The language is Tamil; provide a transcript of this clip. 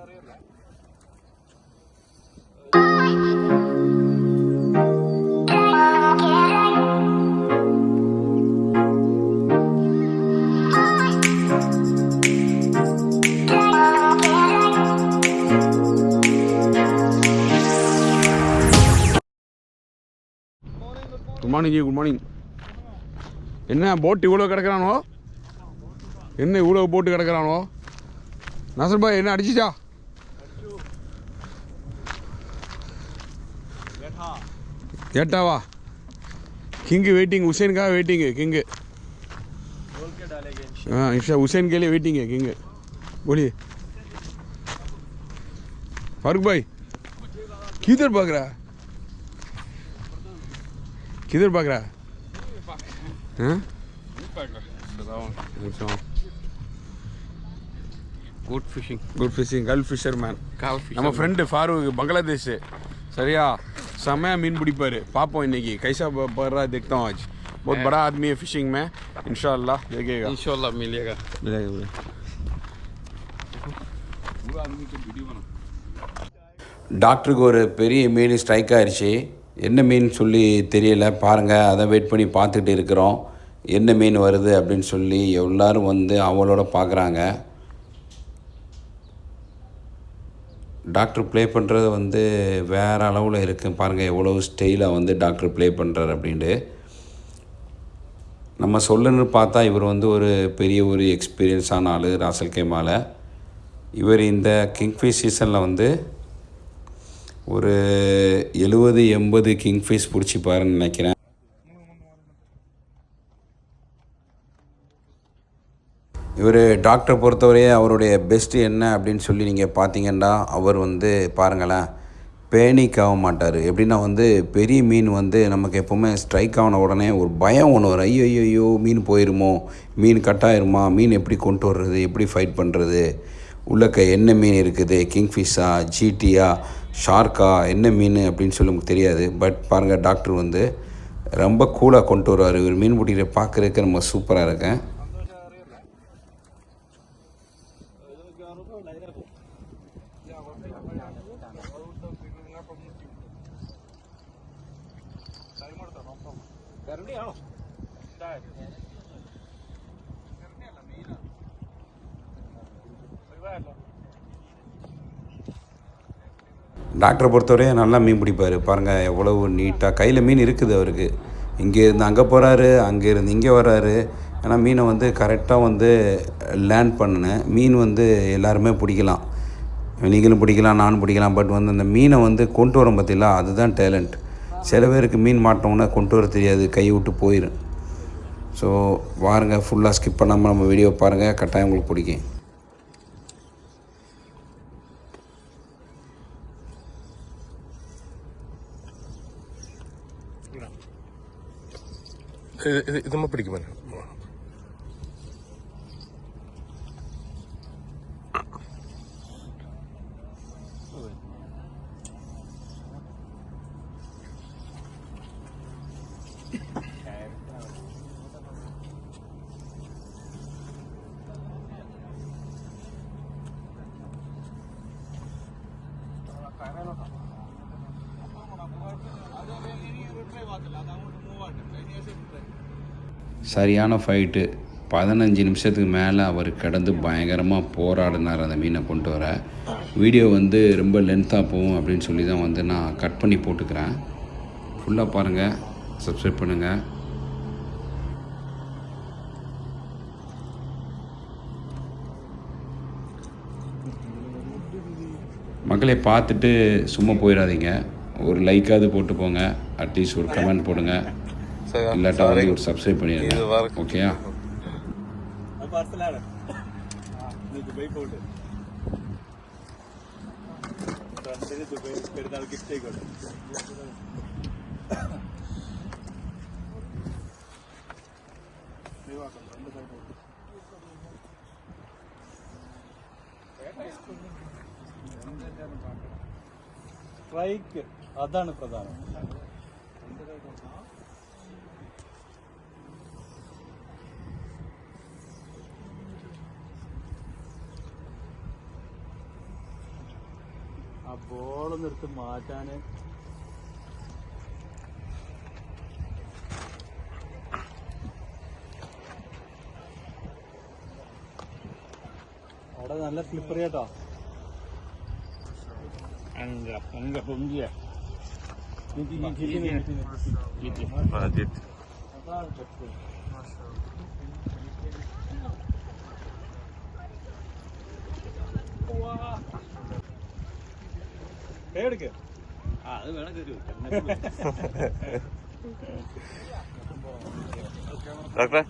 Good morning G, good morning. என்ன போட்டு இவ்வளோ கிடக்கிறானோ? என்ன இவ்வளோ போட்டு கிடக்கிறானோ? நாசர் பாய் என்ன அடிச்சிச்சா? ஏட்டாவா? किंग वेटिंग, हुसैन का वेटिंग है किंग। हाँ इंशा हुसैन के लिए वेटिंग है किंग। बोलिए फारूक भाई, किधर भाग रहा है? किधर भाग रहा है? हाँ good fishing, good fishing, gulf fisherman நம்ம ஃப்ரெண்டு ஃபாரூக் பங்களாதேஷ். சரியா समय मीन பிடிப்பாரு. பார்ப்போம் இன்னைக்கு कैसा पड़ रहा है, देखता हूँ आज। बहुत बड़ा आदमी है फिशिंग में, इंशाल्लाह देखेगा, इंशाल्लाह मिलेगा। டாக்டருக்கு ஒரு பெரிய மீன் ஸ்ட்ரைக் ஆயிடுச்சு. என்ன மீன் சொல்லி தெரியல, பாருங்கள். அதை வெயிட் பண்ணி பார்த்துட்டு இருக்கிறோம், என்ன மீன் வருது அப்படின்னு சொல்லி. எல்லோரும் வந்து அவளோட பார்க்குறாங்க. டாக்டர் ப்ளே பண்ணுறது வந்து வேறு அளவில் இருக்குது. பாருங்கள் எவ்வளோ ஸ்டைலாக வந்து டாக்டர் ப்ளே பண்ணுறாரு அப்படின்ட்டு. நம்ம சொல்லணுன்னு பார்த்தா இவர் வந்து ஒரு பெரிய ஒரு எக்ஸ்பீரியன்ஸான ஆள், ராசல் கேமால. இவர் இந்த கிங்ஃபிஷ் சீசனில் வந்து ஒரு 70-80 கிங்ஃபிஷ் பிடிச்சிப்பாருன்னு நினைக்கிறேன். இவர் டாக்டரை பொறுத்தவரையே அவருடைய பெஸ்ட்டு என்ன அப்படின்னு சொல்லி நீங்கள் பார்த்தீங்கன்னா, அவர் வந்து பாருங்களேன், பேனிக் ஆக மாட்டார். எப்படின்னா வந்து பெரிய மீன் வந்து நமக்கு எப்போவுமே ஸ்ட்ரைக் ஆன உடனே ஒரு பயம் ஒன்று வரும். ஐயோ மீன் போயிருமோ, மீன் கட்டாயிருமா, மீன் எப்படி கொண்டு வர்றது, எப்படி ஃபைட் பண்ணுறது, உள்ளக்க என்ன மீன் இருக்குது, கிங்ஃபிஷ்ஷா, ஜிடியா, ஷார்க்கா, என்ன மீன் அப்படின்னு சொல்லி நமக்கு தெரியாது. பட் பாருங்கள் டாக்டர் வந்து ரொம்ப கூலாக கொண்டு வருவார். இவர் மீன் பிடிக்கிற பார்க்குறதுக்கு நம்ம சூப்பராக இருக்கேன். டாக்டரை பொறுத்தவரையும் நல்லா மீன் பிடிப்பார். பாருங்கள் எவ்வளவு நீட்டாக கையில் மீன் இருக்குது அவருக்கு. இங்கேருந்து அங்கே போகிறாரு, அங்கேருந்து இங்கே வர்றாரு. ஏன்னா மீனை வந்து கரெக்டாக வந்து லேண்ட் பண்ணினேன். மீன் வந்து எல்லாருமே பிடிக்கலாம், நீங்களும் பிடிக்கலாம், நானும் பிடிக்கலாம். பட் வந்து அந்த மீனை வந்து கொண்டு வரோம் பார்த்தீங்களா, அதுதான் டேலண்ட். சில பேருக்கு மீன் மாட்டோம்னா கொண்டு வர தெரியாது, கை விட்டு போயிடும். ஸோ பாருங்கள், ஃபுல்லாக ஸ்கிப் பண்ணாமல் நம்ம வீடியோ பாருங்கள், கட்டாயம் உங்களுக்கு பிடிக்கும். இது பிடிக்குமா? சரியான ஃபைட்டு. 15 நிமிஷத்துக்கு மேலே அவர் கிடந்து பயங்கரமாக போராடினார் அந்த மீனை கொண்டு வர. வீடியோ வந்து ரொம்ப லென்த்தாக போகும் அப்படின்னு சொல்லி தான் வந்து நான் கட் பண்ணி போட்டுக்கிறேன். ஃபுல்லாக பாருங்கள், சப்ஸ்கிரைப் பண்ணுங்கள். மக்களை பார்த்துட்டு சும்மா போயிடாதீங்க, ஒரு லைக்காவது போட்டு போங்க, அட்லீஸ்ட் ஒரு கமெண்ட் போடுங்க, இல்லாட்டா வந்து ஒரு சப்ஸ்கிரைப் பண்ணிடுங்க. ஓகேயா? സ്ട്രൈക്ക് അതാണ് പ്രധാനം. ആ ബോളൊന്നും എടുത്ത് മാറ്റാന് അവിടെ നല്ല സ്ലിപ്പറി കേട്ടോ. Angga punggir. എടുക്ക്. അത് വേണം തരൂ. ഡോക്ടറെ